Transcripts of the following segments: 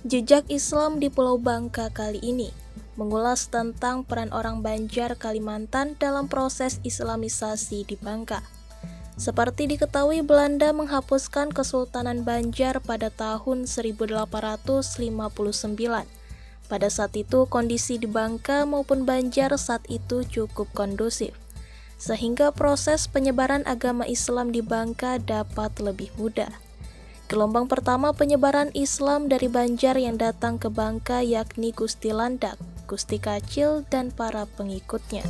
Jejak Islam di Pulau Bangka kali ini mengulas tentang peran orang Banjar Kalimantan dalam proses Islamisasi di Bangka. Seperti diketahui, Belanda menghapuskan Kesultanan Banjar pada tahun 1859. Pada saat itu, kondisi di Bangka maupun Banjar saat itu cukup kondusif, sehingga proses penyebaran agama Islam di Bangka dapat lebih mudah. Gelombang pertama penyebaran Islam dari Banjar yang datang ke Bangka yakni Gusti Landak, Gusti Kacil, dan para pengikutnya.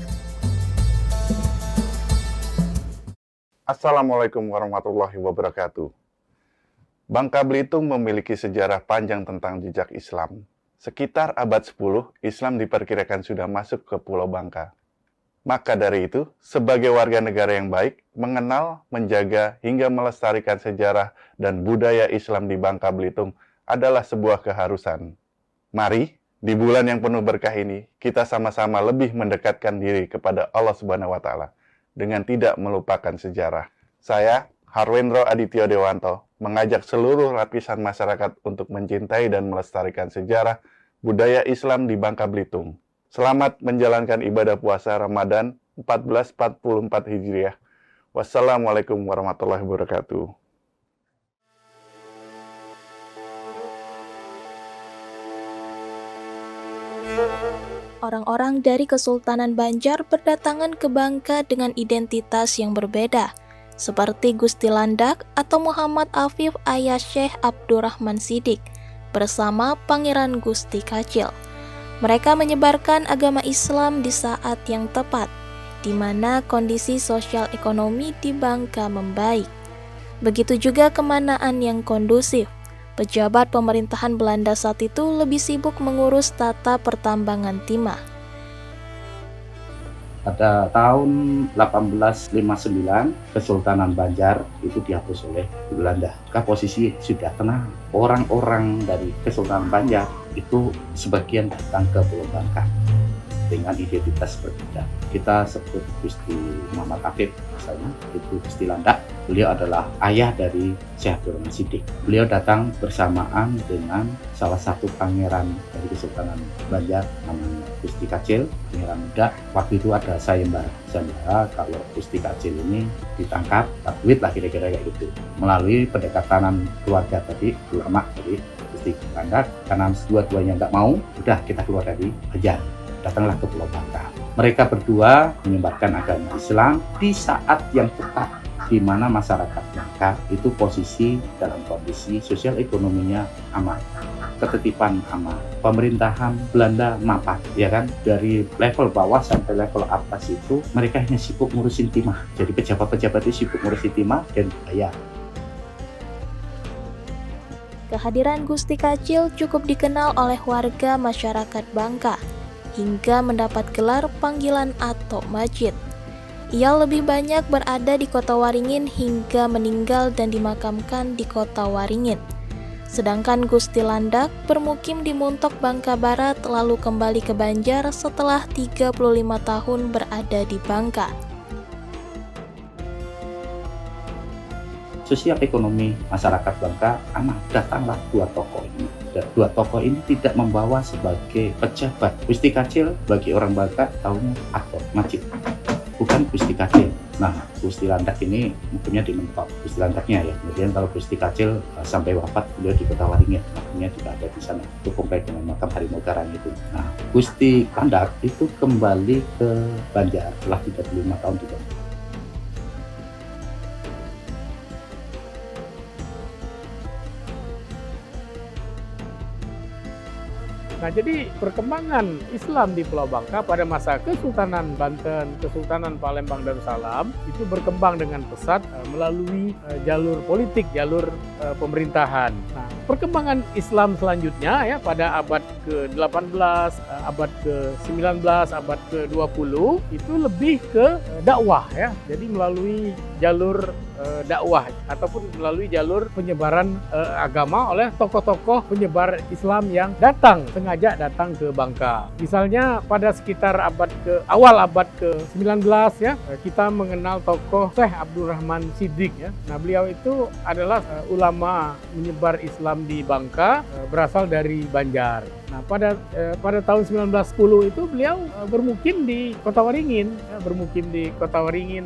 Assalamualaikum warahmatullahi wabarakatuh. Bangka Belitung memiliki sejarah panjang tentang jejak Islam. Sekitar abad 10, Islam diperkirakan sudah masuk ke Pulau Bangka. Maka dari itu, sebagai warga negara yang baik, mengenal, menjaga, hingga melestarikan sejarah dan budaya Islam di Bangka Belitung adalah sebuah keharusan. Mari, di bulan yang penuh berkah ini, kita sama-sama lebih mendekatkan diri kepada Allah Subhanahu wa Ta'ala dengan tidak melupakan sejarah. Saya, Harwendro Adityo Dewanto, mengajak seluruh lapisan masyarakat untuk mencintai dan melestarikan sejarah budaya Islam di Bangka Belitung. Selamat menjalankan ibadah puasa Ramadan 1444 Hijriah. Wassalamualaikum warahmatullahi wabarakatuh. Orang-orang dari Kesultanan Banjar berdatangan ke Bangka dengan identitas yang berbeda, seperti Gusti Landak atau Muhammad Afif ayah Syekh Abdurrahman Siddiq bersama Pangeran Gusti Kacil. Mereka menyebarkan agama Islam di saat yang tepat, di mana kondisi sosial ekonomi di Bangka membaik. Begitu juga kemanaan yang kondusif. Pejabat pemerintahan Belanda saat itu lebih sibuk mengurus tata pertambangan timah. Pada tahun 1859, Kesultanan Banjar itu dihapus oleh Belanda. Posisi sudah tenang. Orang-orang dari Kesultanan Banjar itu sebagian datang ke Pulau Bangka dengan identitas berbeda. Kita sebut Gusti Muhammad Afif, misalnya, itu Gusti Landak. Beliau adalah ayah dari Syekh Abdurrahman Siddiq. Beliau datang bersamaan dengan salah satu pangeran dari Kesultanan Banjar, namanya Gusti Kacil, pangeran muda. Waktu itu ada sayembara kalau Gusti Kacil ini ditangkap, duit lah kira-kira kayak gitu. Melalui pendekatan keluarga tadi, ulama tadi, Gusti Landak, karena dua-duanya nggak mau, udah kita keluar dari Banjar. Datanglah ke Pulau Bangka. Mereka berdua menyebarkan agama Islam di saat yang tepat, di mana masyarakat Bangka itu posisi dalam kondisi sosial ekonominya aman, ketetipan aman, pemerintahan Belanda mapan, ya kan, dari level bawah sampai level atas itu mereka hanya sibuk ngurusin timah. Jadi pejabat-pejabat itu sibuk ngurusin timah dan bayar. Kehadiran Gusti Kacil cukup dikenal oleh warga masyarakat Bangka, hingga mendapat gelar panggilan atau Majid. Ia lebih banyak berada di kota Waringin hingga meninggal dan dimakamkan di kota Waringin. Sedangkan Gusti Landak bermukim di Muntok Bangka Barat lalu kembali ke Banjar setelah 35 tahun berada di Bangka. Sosial ekonomi masyarakat Bangka aman. Datanglah dua tokoh ini. Dan dua tokoh ini tidak membawa sebagai pejabat. Gusti Kacil bagi orang Bangka tahunya atau Majid, bukan Gusti Kacil. Nah, Gusti Landak ini mungkinnya di Mentok, Gusti Landaknya ya. Kemudian kalau Gusti Kacil sampai wafat beliau di kota Waringin, makamnya juga ada di sana. Itu komplek dengan makam Harimau Karang itu. Nah, Gusti Landak itu kembali ke Banjar setelah 35 tahun di Banjar. Nah, jadi perkembangan Islam di Pulau Bangka pada masa Kesultanan Banten, Kesultanan Palembang Darussalam itu berkembang dengan pesat melalui jalur politik, jalur pemerintahan. Nah, perkembangan Islam selanjutnya ya pada abad ke-18, abad ke-19, abad ke-20 itu lebih ke dakwah ya. Jadi melalui jalur dakwah ataupun melalui jalur penyebaran agama oleh tokoh-tokoh penyebar Islam yang sengaja datang ke Bangka. Misalnya pada sekitar awal abad ke-19 ya, kita mengenal tokoh Syekh Abdurrahman Siddiq ya. Nah, beliau itu adalah ulama menyebar Islam di Bangka, berasal dari Banjar. Nah, pada tahun 1910 itu beliau bermukim di Kota Waringin,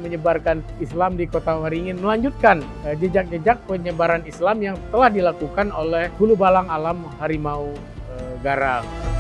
menyebarkan Islam di Kota Waringin, melanjutkan jejak-jejak penyebaran Islam yang telah dilakukan oleh Hulu Balang Alam Harimau Garang.